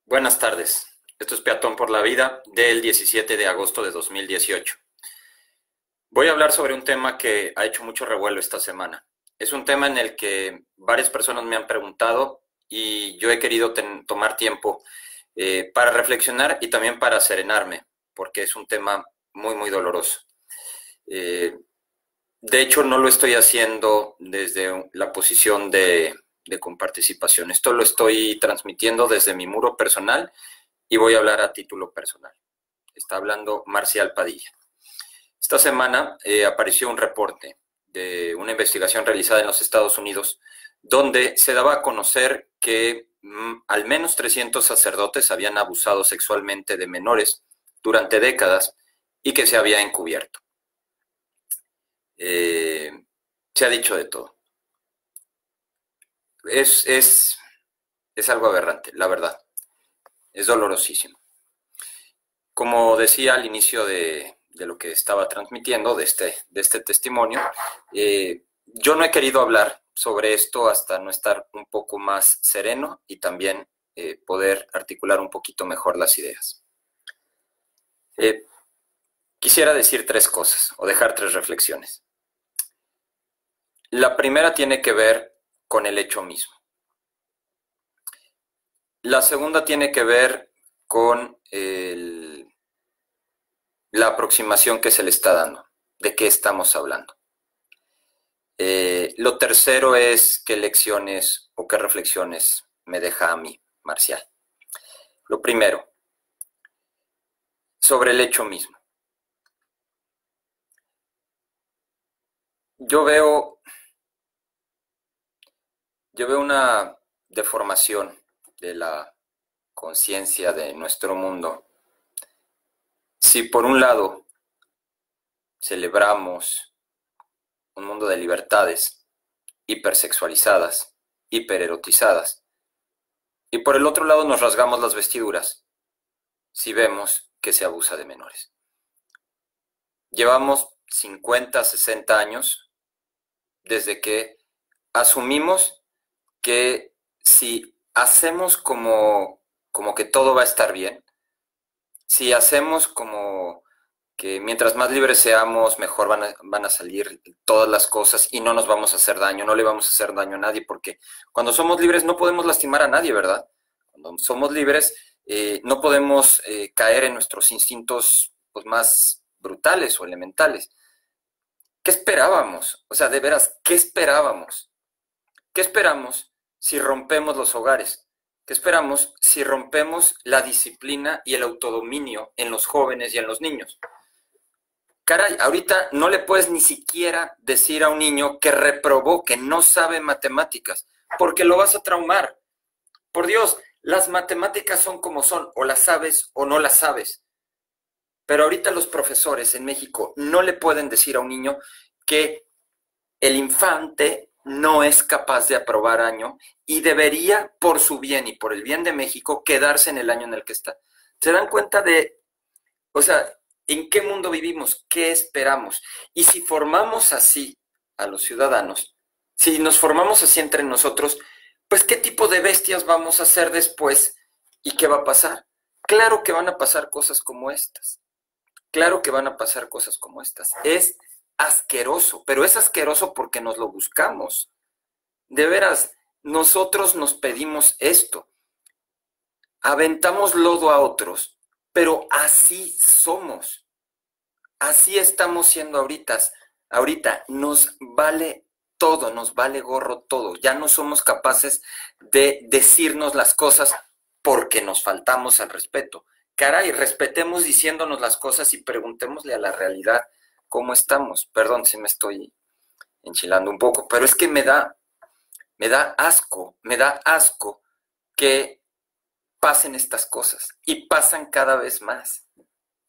Buenas tardes. Esto es Peatón por la Vida del 17 de agosto de 2018. Voy a hablar sobre un tema que ha hecho mucho revuelo esta semana. Es un tema en el que varias personas me han preguntado y yo he querido tomar tiempo para reflexionar y también para serenarme, porque es un tema muy doloroso. De hecho, no lo estoy haciendo desde la posición de comparticipación. Esto lo estoy transmitiendo desde mi muro personal y voy a hablar a título personal. Está hablando Marcial Padilla. Esta semana apareció un reporte de una investigación realizada en los Estados Unidos donde se daba a conocer que al menos 300 sacerdotes habían abusado sexualmente de menores durante décadas y que se había encubierto. Se ha dicho de todo. Es algo aberrante, la verdad. Es dolorosísimo. Como decía al inicio de lo que estaba transmitiendo, de este testimonio, yo no he querido hablar sobre esto hasta no estar un poco más sereno y también poder articular un poquito mejor las ideas. Quisiera decir tres cosas o dejar tres reflexiones. La primera tiene que ver con el hecho mismo. La segunda tiene que ver con la aproximación que se le está dando, de qué estamos hablando. Lo tercero es qué lecciones o qué reflexiones me deja a mí, Marcial. Lo primero, sobre el hecho mismo. Yo veo una deformación de la conciencia de nuestro mundo. Si por un lado celebramos un mundo de libertades hipersexualizadas, hipererotizadas, y por el otro lado nos rasgamos las vestiduras si vemos que se abusa de menores. Llevamos 50, 60 años desde que asumimos que si hacemos como que todo va a estar bien, si hacemos como que mientras más libres seamos, mejor van a salir todas las cosas y no nos vamos a hacer daño, no le vamos a hacer daño a nadie, porque cuando somos libres no podemos lastimar a nadie, ¿verdad? Cuando somos libres no podemos caer en nuestros instintos pues, más brutales o elementales. ¿Qué esperábamos? O sea, de veras, ¿qué esperábamos? ¿Qué esperamos si rompemos los hogares? ¿Qué esperamos si rompemos la disciplina y el autodominio en los jóvenes y en los niños? Caray, ahorita no le puedes ni siquiera decir a un niño que reprobó, que no sabe matemáticas, porque lo vas a traumar. Por Dios, las matemáticas son como son, o las sabes o no las sabes. Pero ahorita los profesores en México no le pueden decir a un niño que el infante no es capaz de aprobar año y debería, por su bien y por el bien de México, quedarse en el año en el que está. ¿Se dan cuenta de, o sea, en qué mundo vivimos? ¿Qué esperamos? Y si formamos así a los ciudadanos, si nos formamos así entre nosotros, pues ¿qué tipo de bestias vamos a ser después y qué va a pasar? Claro que van a pasar cosas como estas. Claro que van a pasar cosas como estas. Es asqueroso, pero es asqueroso porque nos lo buscamos. De veras, nosotros nos pedimos esto. Aventamos lodo a otros, pero así somos. Así estamos siendo ahorita. Ahorita nos vale todo, nos vale gorro todo. Ya no somos capaces de decirnos las cosas porque nos faltamos al respeto. Caray, respetemos diciéndonos las cosas y preguntémosle a la realidad cómo estamos. Perdón si me estoy enchilando un poco, pero es que me da asco que pasen estas cosas y pasan cada vez más.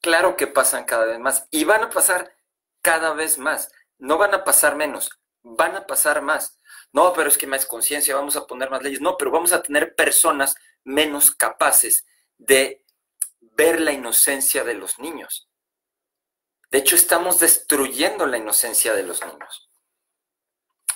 Claro que pasan cada vez más y van a pasar cada vez más. No van a pasar menos, van a pasar más. No, pero es que más conciencia, vamos a poner más leyes. No, pero vamos a tener personas menos capaces de ver la inocencia de los niños. De hecho, estamos destruyendo la inocencia de los niños.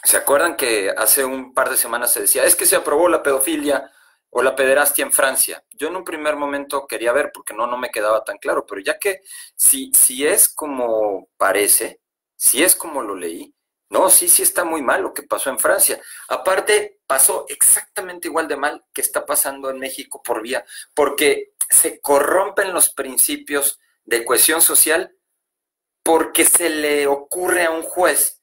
¿Se acuerdan que hace un par de semanas se decía, es que se aprobó la pedofilia O la pederastia en Francia. Yo en un primer momento quería ver porque no me quedaba tan claro, pero ya que si es como parece, si es como lo leí, no, sí está muy mal lo que pasó en Francia. Aparte, pasó exactamente igual de mal que está pasando en México porque se corrompen los principios de cohesión social porque se le ocurre a un juez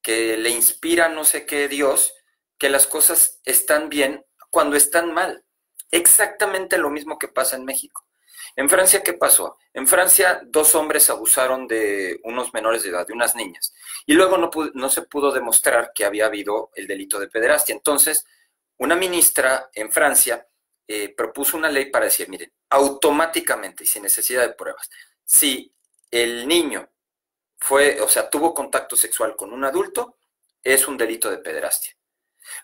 que le inspira no sé qué Dios que las cosas están bien cuando están mal. Exactamente lo mismo que pasa en México. En Francia, ¿qué pasó? En Francia, 2 hombres abusaron de unos menores de edad, de unas niñas, y luego no se pudo demostrar que había habido el delito de pederastia. Entonces, una ministra en Francia propuso una ley para decir, miren, automáticamente y sin necesidad de pruebas, si el niño tuvo contacto sexual con un adulto, es un delito de pederastia.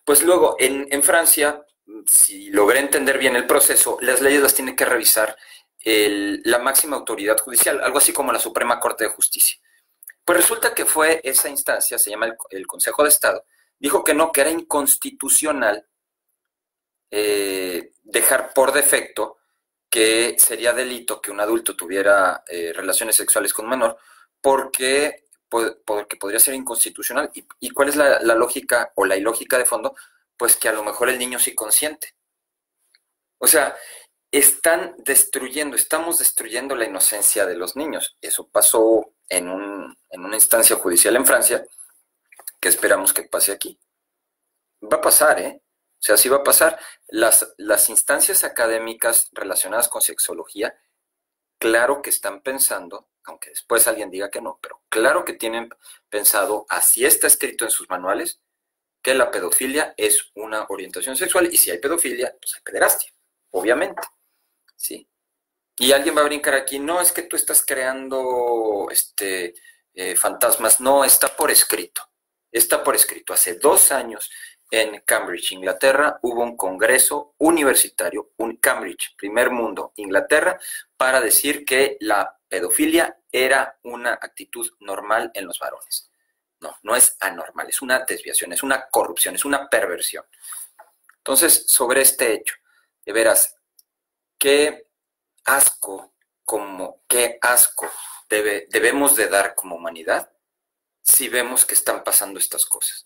Pues luego, en Francia, si logré entender bien el proceso, las leyes las tiene que revisar la máxima autoridad judicial, algo así como la Suprema Corte de Justicia. Pues resulta que fue esa instancia, se llama el Consejo de Estado, dijo que no, que era inconstitucional dejar por defecto que sería delito que un adulto tuviera relaciones sexuales con un menor, porque podría ser inconstitucional. ¿Y cuál es la lógica o la ilógica de fondo? Pues que a lo mejor el niño sí consiente. O sea, estamos destruyendo la inocencia de los niños. Eso pasó en una instancia judicial en Francia, que esperamos que pase aquí. Va a pasar, ¿eh? O sea, sí va a pasar. Las instancias académicas relacionadas con sexología, claro que están pensando, aunque después alguien diga que no, pero claro que tienen pensado, así está escrito en sus manuales, que la pedofilia es una orientación sexual, y si hay pedofilia, pues hay pederastia, obviamente, ¿sí? Y alguien va a brincar aquí, no, es que tú estás creando fantasmas. No, está por escrito. Está por escrito. Hace 2 años en Cambridge, Inglaterra, hubo un congreso universitario, Cambridge, primer mundo, Inglaterra, para decir que la pedofilia era una actitud normal en los varones. No es anormal, es una desviación, es una corrupción, es una perversión. Entonces, sobre este hecho, de veras, qué asco debemos de dar como humanidad si vemos que están pasando estas cosas.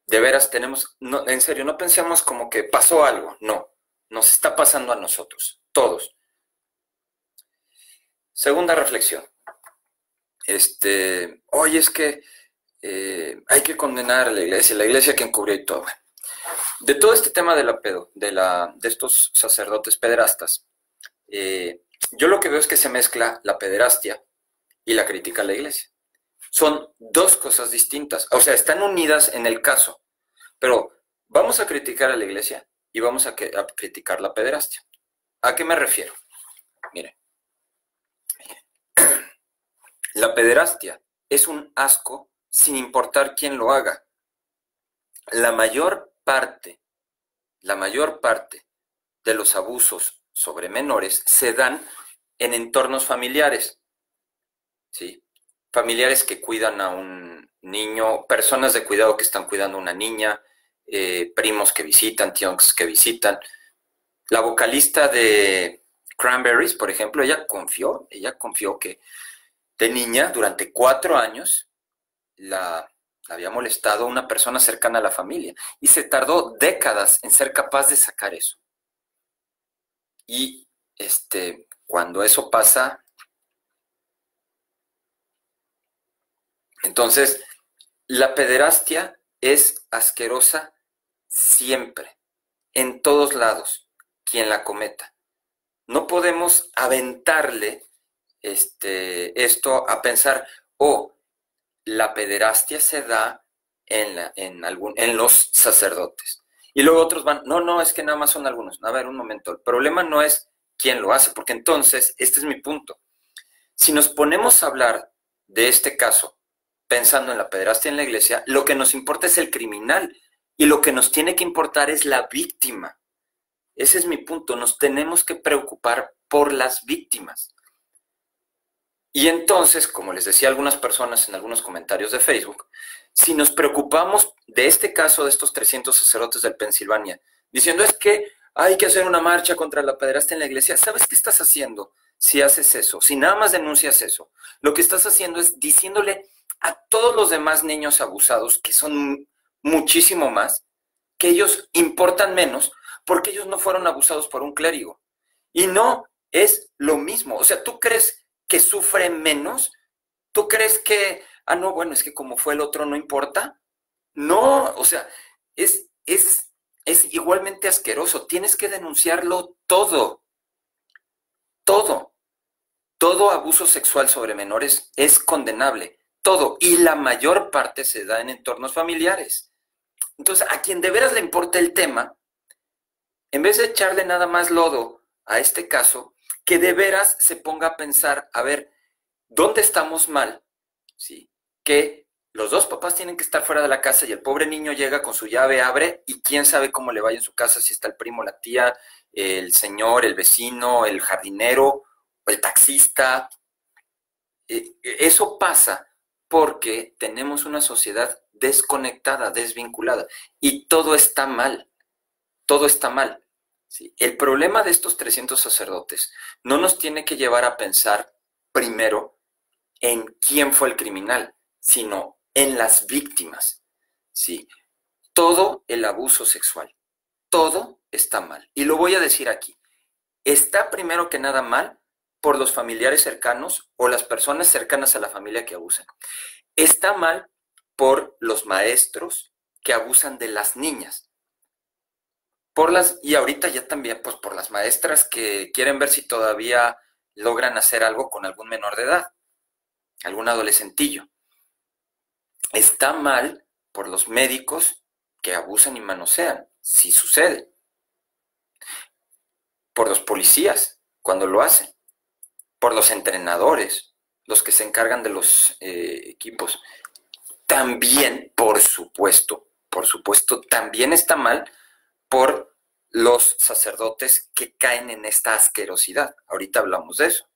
De veras en serio, no pensemos como que pasó algo, no, nos está pasando a nosotros, todos. Segunda reflexión. Oye, es que hay que condenar a la iglesia que encubrió y todo. De todo este tema de estos sacerdotes pederastas, yo lo que veo es que se mezcla la pederastia y la crítica a la iglesia. Son 2 cosas distintas, o sea, están unidas en el caso, pero vamos a criticar a la iglesia y vamos a criticar la pederastia. ¿A qué me refiero? Miren, la pederastia es un asco sin importar quién lo haga. La mayor parte de los abusos sobre menores se dan en entornos familiares, ¿sí? Familiares que cuidan a un niño, personas de cuidado que están cuidando a una niña, primos que visitan, tíos que visitan. La vocalista de Cranberries, por ejemplo, ella confió que de niña, durante 4 años, la había molestado una persona cercana a la familia, y se tardó décadas en ser capaz de sacar eso. Y cuando eso pasa, entonces la pederastia es asquerosa siempre, en todos lados, quien la cometa. No podemos aventarle esto a pensar, la pederastia se da en los sacerdotes. Y luego otros van, no, es que nada más son algunos. A ver, un momento, el problema no es quién lo hace, porque entonces, este es mi punto. Si nos ponemos a hablar de este caso, pensando en la pederastia en la iglesia, lo que nos importa es el criminal, y lo que nos tiene que importar es la víctima. Ese es mi punto, nos tenemos que preocupar por las víctimas. Y entonces, como les decía a algunas personas en algunos comentarios de Facebook, si nos preocupamos de este caso de estos 300 sacerdotes del Pensilvania, diciendo es que hay que hacer una marcha contra la pederastia en la iglesia. ¿Sabes qué estás haciendo si haces eso? Si nada más denuncias eso, lo que estás haciendo es diciéndole a todos los demás niños abusados, que son muchísimo más, que ellos importan menos porque ellos no fueron abusados por un clérigo. Y no es lo mismo. O sea, ¿tú crees que sufre menos? ¿Tú crees que, no, bueno, es que como fue el otro no importa? No, o sea, es igualmente asqueroso. Tienes que denunciarlo todo, todo. Todo abuso sexual sobre menores es condenable, todo. Y la mayor parte se da en entornos familiares. Entonces, a quien de veras le importa el tema, en vez de echarle nada más lodo a este caso, que de veras se ponga a pensar, a ver, ¿dónde estamos mal? ¿Sí? Que los dos papás tienen que estar fuera de la casa y el pobre niño llega con su llave, abre y quién sabe cómo le vaya en su casa, si está el primo, la tía, el señor, el vecino, el jardinero, el taxista. Eso pasa porque tenemos una sociedad desconectada, desvinculada y todo está mal, todo está mal. ¿Sí? El problema de estos 300 sacerdotes no nos tiene que llevar a pensar primero en quién fue el criminal, sino en las víctimas. ¿Sí? Todo el abuso sexual, todo está mal. Y lo voy a decir aquí. Está primero que nada mal por los familiares cercanos o las personas cercanas a la familia que abusan. Está mal por los maestros que abusan de las niñas. Y ahorita ya también, pues por las maestras que quieren ver si todavía logran hacer algo con algún menor de edad, algún adolescentillo. Está mal por los médicos que abusan y manosean, si sucede. Por los policías, cuando lo hacen. Por los entrenadores, los que se encargan de los equipos. También, por supuesto, también está mal por los sacerdotes que caen en esta asquerosidad. Ahorita hablamos de eso.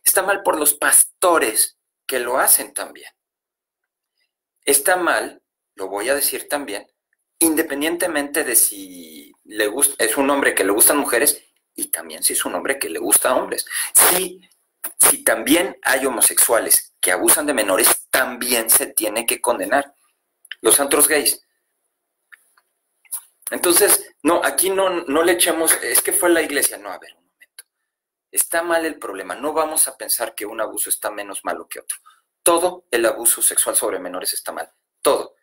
Está mal por los pastores que lo hacen también. Está mal, lo voy a decir también, independientemente de si le gusta, es un hombre que le gustan mujeres y también si es un hombre que le gusta a hombres. Si también hay homosexuales que abusan de menores, también se tiene que condenar. Los antros gays. Entonces, no, aquí no le echemos, es que fue la iglesia. No, a ver, un momento. Está mal el problema. No vamos a pensar que un abuso está menos malo que otro. Todo el abuso sexual sobre menores está mal. Todo.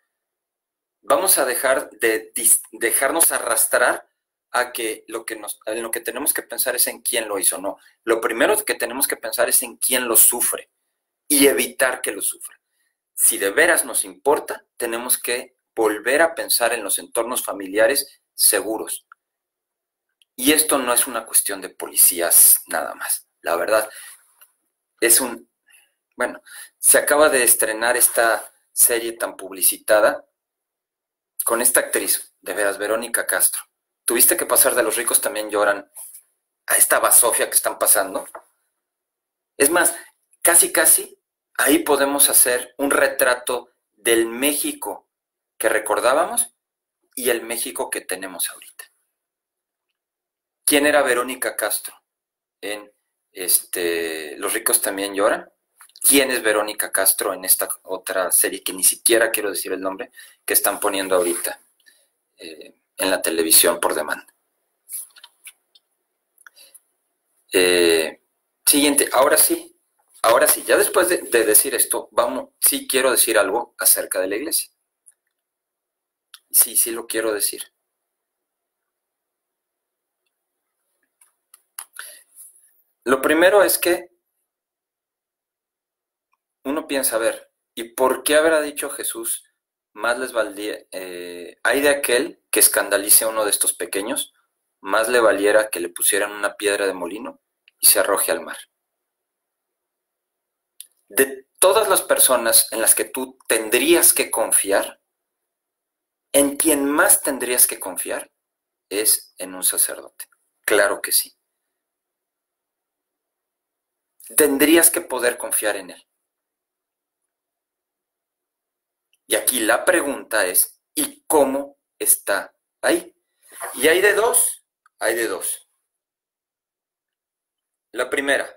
Vamos a dejar de dejarnos arrastrar a que en lo que tenemos que pensar es en quién lo hizo. No. Lo primero que tenemos que pensar es en quién lo sufre y evitar que lo sufra. Si de veras nos importa, tenemos que volver a pensar en los entornos familiares seguros. Y esto no es una cuestión de policías nada más. La verdad, bueno, se acaba de estrenar esta serie tan publicitada con esta actriz, de veras, Verónica Castro. Tuviste que pasar de Los ricos también lloran a esta basofia que están pasando. Es más, casi, ahí podemos hacer un retrato del México que recordábamos y el México que tenemos ahorita. ¿Quién era Verónica Castro en Los ricos también lloran? ¿Quién es Verónica Castro en esta otra serie que ni siquiera quiero decir el nombre que están poniendo ahorita en la televisión por demanda? Siguiente, ahora sí, ya después de decir esto, sí quiero decir algo acerca de la iglesia. Sí lo quiero decir. Lo primero es que uno piensa, a ver, ¿y por qué habrá dicho Jesús, más les valdría, hay de aquel que escandalice a uno de estos pequeños, más le valiera que le pusieran una piedra de molino y se arroje al mar? De todas las personas en las que tú tendrías que confiar, en quien más tendrías que confiar es en un sacerdote. Claro que sí. Tendrías que poder confiar en él. Y aquí la pregunta es, ¿y cómo está ahí? Y hay de dos, hay de dos. La primera,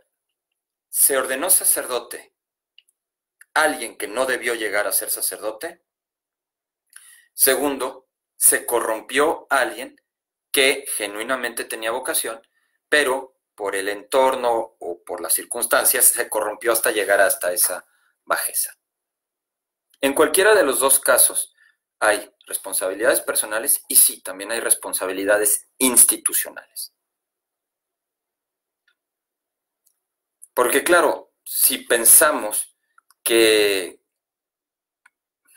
se ordenó sacerdote alguien que no debió llegar a ser sacerdote. Segundo, se corrompió alguien que genuinamente tenía vocación, pero por el entorno o por las circunstancias se corrompió hasta llegar hasta esa bajeza. En cualquiera de los dos casos hay responsabilidades personales y sí, también hay responsabilidades institucionales. Porque claro, si pensamos que,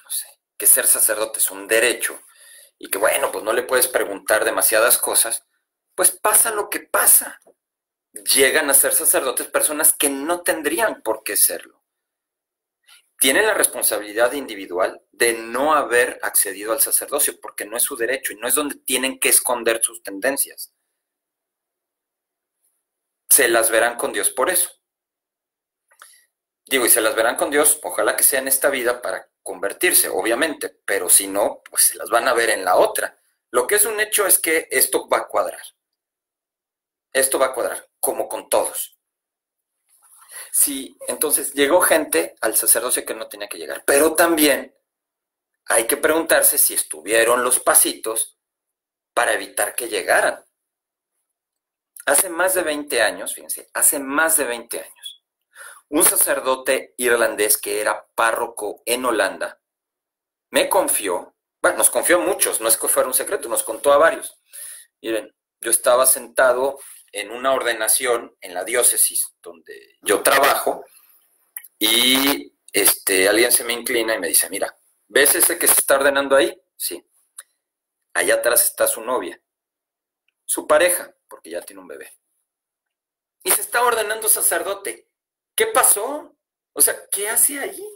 no sé, que ser sacerdote es un derecho y que bueno, pues no le puedes preguntar demasiadas cosas, pues pasa lo que pasa. Llegan a ser sacerdotes personas que no tendrían por qué serlo. Tienen la responsabilidad individual de no haber accedido al sacerdocio porque no es su derecho y no es donde tienen que esconder sus tendencias. Se las verán con Dios por eso. Digo, y se las verán con Dios, ojalá que sea en esta vida para convertirse, obviamente, pero si no, pues se las van a ver en la otra. Lo que es un hecho es que esto va a cuadrar. Esto va a cuadrar, como con todos. Sí, entonces llegó gente al sacerdocio que no tenía que llegar, pero también hay que preguntarse si estuvieron los pasitos para evitar que llegaran. Hace más de 20 años, fíjense, hace más de 20 años, un sacerdote irlandés que era párroco en Holanda me confió, bueno, nos confió a muchos, no es que fuera un secreto, nos contó a varios. Miren, yo estaba sentado en una ordenación en la diócesis donde yo trabajo y alguien se me inclina y me dice, mira, ¿ves ese que se está ordenando ahí? Sí. Allá atrás está su novia, su pareja, porque ya tiene un bebé. Y se está ordenando sacerdote. ¿Qué pasó? O sea, ¿qué hace ahí?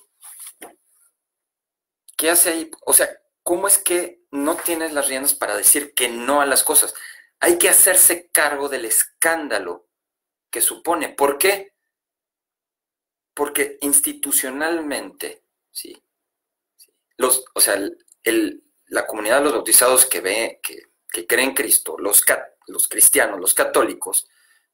¿Qué hace ahí? O sea, ¿cómo es que no tienes las riendas para decir que no a las cosas? Hay que hacerse cargo del escándalo que supone. ¿Por qué? Porque institucionalmente, ¿sí? O sea, la comunidad de los bautizados que creen en Cristo, los cristianos, los católicos,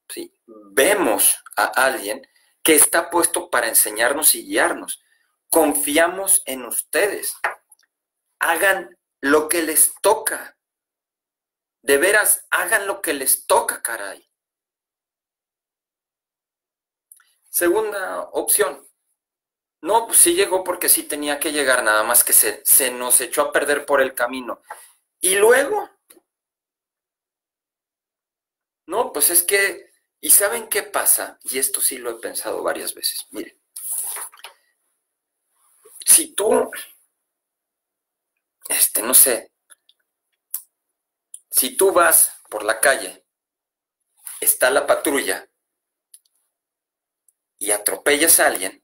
¿sí? Vemos a alguien que está puesto para enseñarnos y guiarnos. Confiamos en ustedes. Hagan lo que les toca. De veras, hagan lo que les toca, caray. Segunda opción. No, pues sí llegó porque sí tenía que llegar, nada más que se nos echó a perder por el camino. Y luego, no, pues es que, ¿y saben qué pasa? Y esto sí lo he pensado varias veces. Miren, si tú, no sé, si tú vas por la calle, está la patrulla y atropellas a alguien,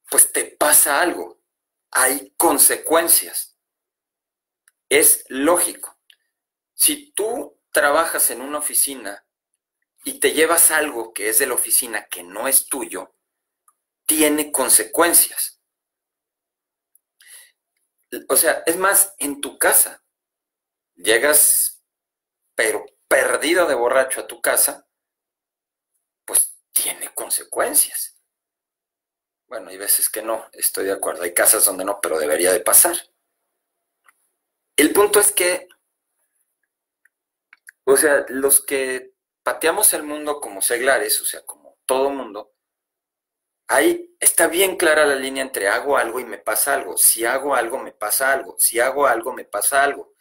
pues te pasa algo. Hay consecuencias. Es lógico. Si tú trabajas en una oficina y te llevas algo que es de la oficina que no es tuyo, tiene consecuencias. O sea, es más, en tu casa, llegas, pero perdido de borracho a tu casa, pues tiene consecuencias. Bueno, hay veces que no, estoy de acuerdo. Hay casas donde no, pero debería de pasar. El punto es que, o sea, los que pateamos el mundo como seglares, o sea, como todo mundo, ahí está bien clara la línea entre hago algo y me pasa algo. Si hago algo, me pasa algo. Si hago algo, me pasa algo.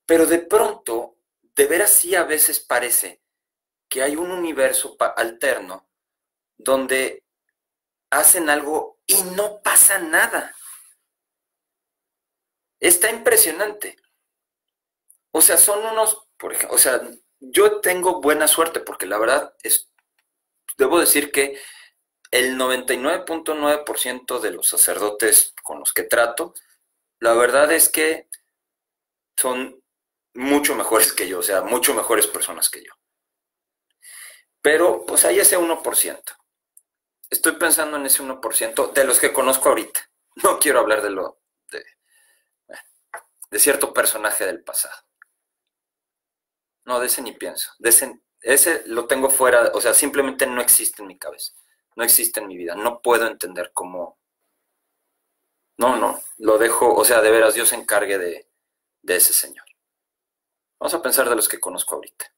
Pero de pronto, de veras sí a veces parece que hay un universo alterno donde hacen algo y no pasa nada. Está impresionante. O sea, son unos, por ejemplo, o sea, yo tengo buena suerte porque la verdad debo decir que el 99.9% de los sacerdotes con los que trato, la verdad es que son mucho mejores que yo, o sea, mucho mejores personas que yo. Pero pues hay ese 1%. Estoy pensando en ese 1% de los que conozco ahorita. No quiero hablar de cierto personaje del pasado. No, de ese ni pienso. Ese lo tengo fuera, o sea, simplemente no existe en mi cabeza. No existe en mi vida. No puedo entender cómo. No, no, lo dejo, o sea, de veras, Dios se encargue de ese señor. Vamos a pensar de los que conozco ahorita.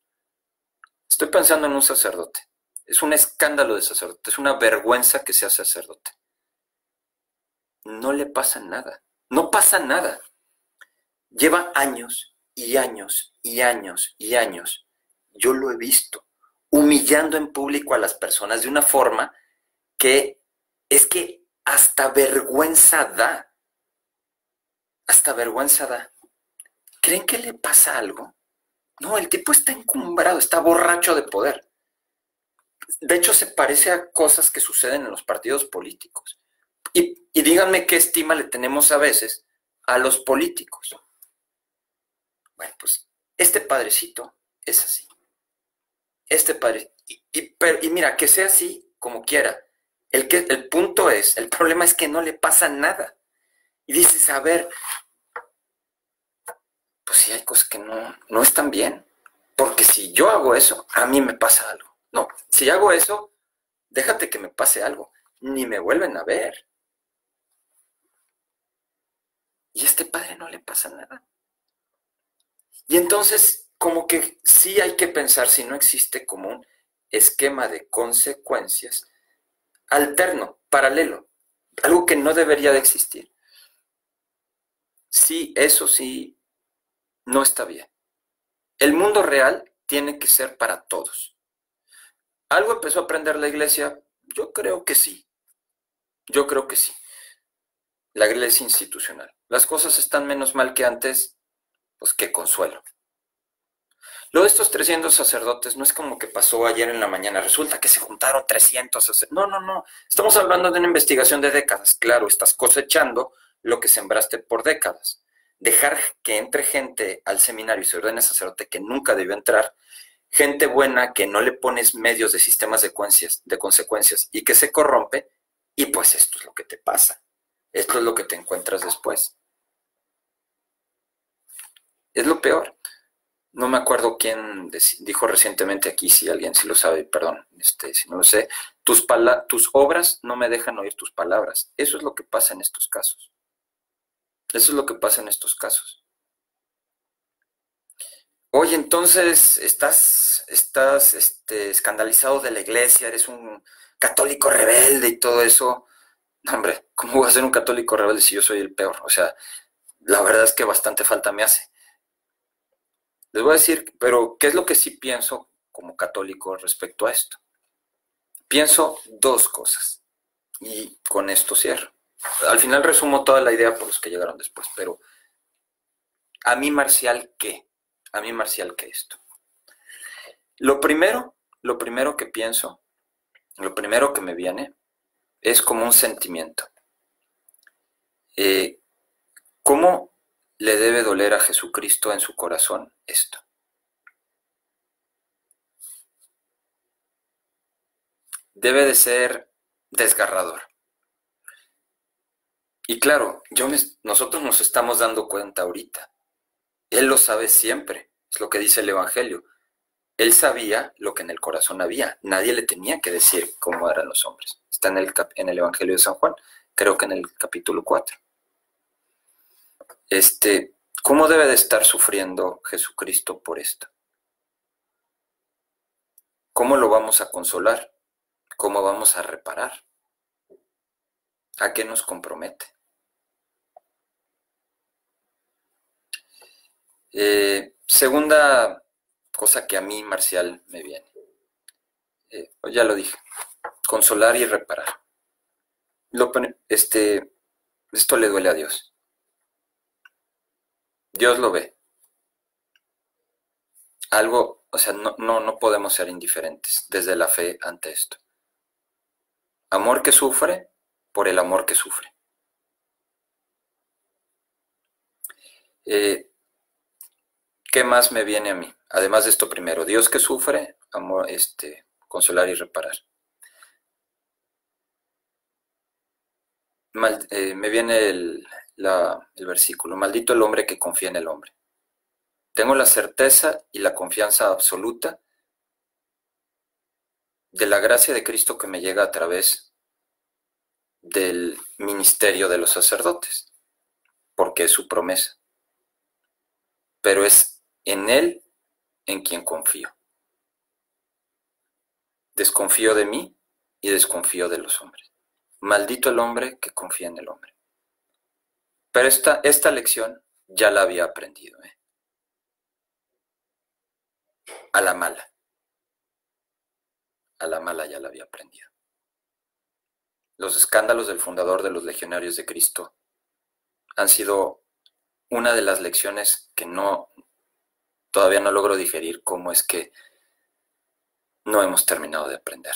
Estoy pensando en un sacerdote. Es un escándalo de sacerdote, es una vergüenza que sea sacerdote. No le pasa nada, no pasa nada. Lleva años y años y años y años. Yo lo he visto, humillando en público a las personas de una forma que es que hasta vergüenza da. Hasta vergüenza da. ¿Creen que le pasa algo? No, el tipo está encumbrado, está borracho de poder. De hecho, se parece a cosas que suceden en los partidos políticos. Y díganme qué estima le tenemos a veces a los políticos. Bueno, pues este padrecito es así. Este padre. Y mira, que sea así como quiera. El punto es, el problema es que no le pasa nada. Y dices, a ver, pues sí hay cosas que no están bien. Porque si yo hago eso, a mí me pasa algo. No, si hago eso, déjate que me pase algo. Ni me vuelven a ver. Y a este padre no le pasa nada. Y entonces, como que sí hay que pensar si no existe como un esquema de consecuencias alterno, paralelo, algo que no debería de existir. Sí, eso sí, no está bien. El mundo real tiene que ser para todos. ¿Algo empezó a aprender la iglesia? Yo creo que sí. Yo creo que sí. La iglesia institucional. Las cosas están menos mal que antes, pues qué consuelo. Lo de estos 300 sacerdotes no es como que pasó ayer en la mañana. Resulta que se juntaron 300 sacerdotes. No, no, no. Estamos hablando de una investigación de décadas. Claro, estás cosechando lo que sembraste por décadas. Dejar que entre gente al seminario y se ordene sacerdote que nunca debió entrar, gente buena que no le pones medios de sistemas de consecuencias y que se corrompe, y pues esto es lo que te pasa. Esto es lo que te encuentras después. Es lo peor. No me acuerdo quién dijo recientemente aquí, si alguien sí lo sabe, perdón, si no lo sé, tus obras no me dejan oír tus palabras. Eso es lo que pasa en estos casos. Eso es lo que pasa en estos casos. Oye, entonces estás escandalizado de la iglesia, eres un católico rebelde y todo eso. No, hombre, ¿cómo voy a ser un católico rebelde si yo soy el peor? O sea, la verdad es que bastante falta me hace. Les voy a decir, pero ¿qué es lo que sí pienso como católico respecto a esto? Pienso dos cosas y con esto cierro. Al final resumo toda la idea por los que llegaron después, pero a mí Marcial, ¿qué? A mí Marcial, ¿qué esto? Lo primero que pienso, lo primero que me viene es como un sentimiento. Eh, ¿Cómo le debe doler a Jesucristo en su corazón esto? Debe de ser desgarrador. Y claro, nosotros nos estamos dando cuenta ahorita. Él lo sabe siempre, es lo que dice el Evangelio. Él sabía lo que en el corazón había. Nadie le tenía que decir cómo eran los hombres. Está en el Evangelio de San Juan, creo que en el capítulo 4. ¿Cómo debe de estar sufriendo Jesucristo por esto? ¿Cómo lo vamos a consolar? ¿Cómo vamos a reparar? ¿A qué nos compromete? Segunda cosa que a mí, Marcial, me viene. Ya lo dije, consolar y reparar. Esto le duele a Dios. Dios lo ve. Algo, o sea, no podemos ser indiferentes desde la fe ante esto. Amor que sufre por el amor que sufre. Eh, ¿Qué más me viene a mí? Además de esto primero, Dios que sufre, amor, consolar y reparar. Me viene el versículo, maldito el hombre que confía en el hombre. Tengo la certeza y la confianza absoluta de la gracia de Cristo que me llega a través del ministerio de los sacerdotes, porque es su promesa. Pero es en Él en quien confío. Desconfío de mí y desconfío de los hombres. Maldito el hombre que confía en el hombre. Pero esta lección ya la había aprendido, a la mala. A la mala ya la había aprendido. Los escándalos del fundador de los Legionarios de Cristo han sido una de las lecciones que todavía no logro digerir cómo es que no hemos terminado de aprender.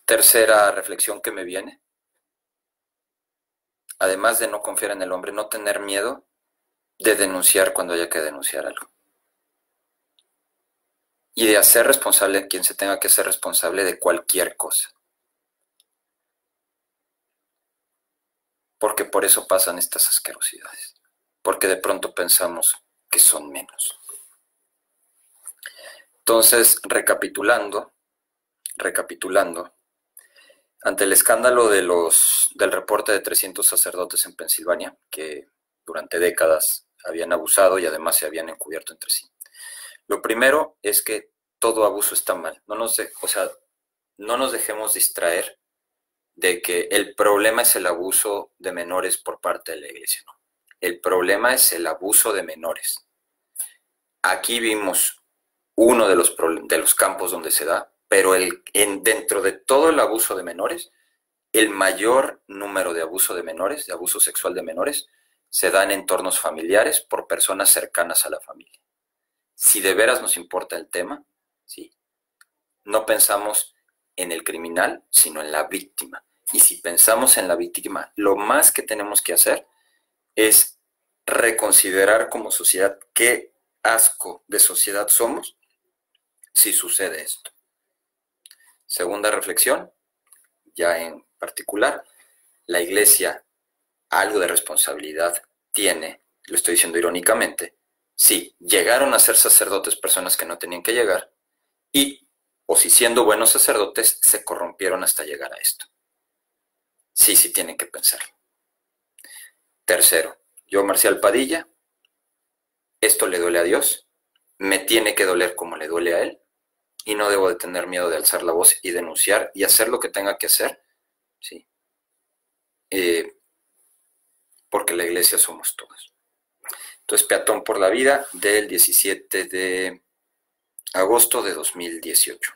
Tercera reflexión que me viene. Además de no confiar en el hombre, no tener miedo de denunciar cuando haya que denunciar algo. Y de hacer responsable a quien se tenga que hacer responsable de cualquier cosa. Porque por eso pasan estas asquerosidades. Porque de pronto pensamos que son menos. Entonces, recapitulando, ante el escándalo del reporte de 300 sacerdotes en Pensilvania, que durante décadas habían abusado y además se habían encubierto entre sí. Lo primero es que todo abuso está mal. No nos dejemos distraer de que el problema es el abuso de menores por parte de la iglesia. No. El problema es el abuso de menores. Aquí vimos uno de los campos donde se da, pero dentro de todo el abuso de menores, el mayor número de abuso de menores, de abuso sexual de menores, se da en entornos familiares por personas cercanas a la familia. Si de veras nos importa el tema, ¿sí? No pensamos en el criminal, sino en la víctima. Y si pensamos en la víctima, lo más que tenemos que hacer es reconsiderar como sociedad qué asco de sociedad somos si sucede esto. Segunda reflexión, ya en particular, la iglesia algo de responsabilidad tiene, lo estoy diciendo irónicamente, si llegaron a ser sacerdotes personas que no tenían que llegar, o si siendo buenos sacerdotes se corrompieron hasta llegar a esto. Sí tienen que pensarlo. Tercero, yo, Marcial Padilla, esto le duele a Dios, me tiene que doler como le duele a Él, y no debo de tener miedo de alzar la voz y denunciar y hacer lo que tenga que hacer, ¿sí? Porque la iglesia somos todos. Entonces, Peatón por la Vida del 17 de agosto de 2018.